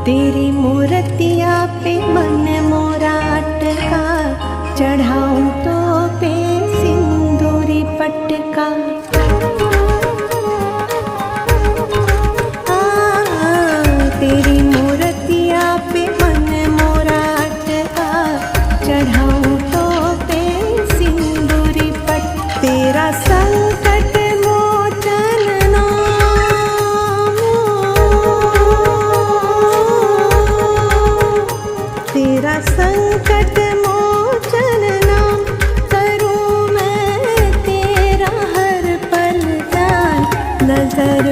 तेरी मूर्तिया पे मन मोरा अटका, चढ़ाऊं तो पे सिंदूरी पटका। तेरी मूर्तिया पे मन मोरा अटका, चढ़ाऊं तो पे सिंदूरी पट। तेरा संकट मोचन नाम, तेरा संकट मोचन नाम, करूं मैं तेरा हर पल ध्यान। नजर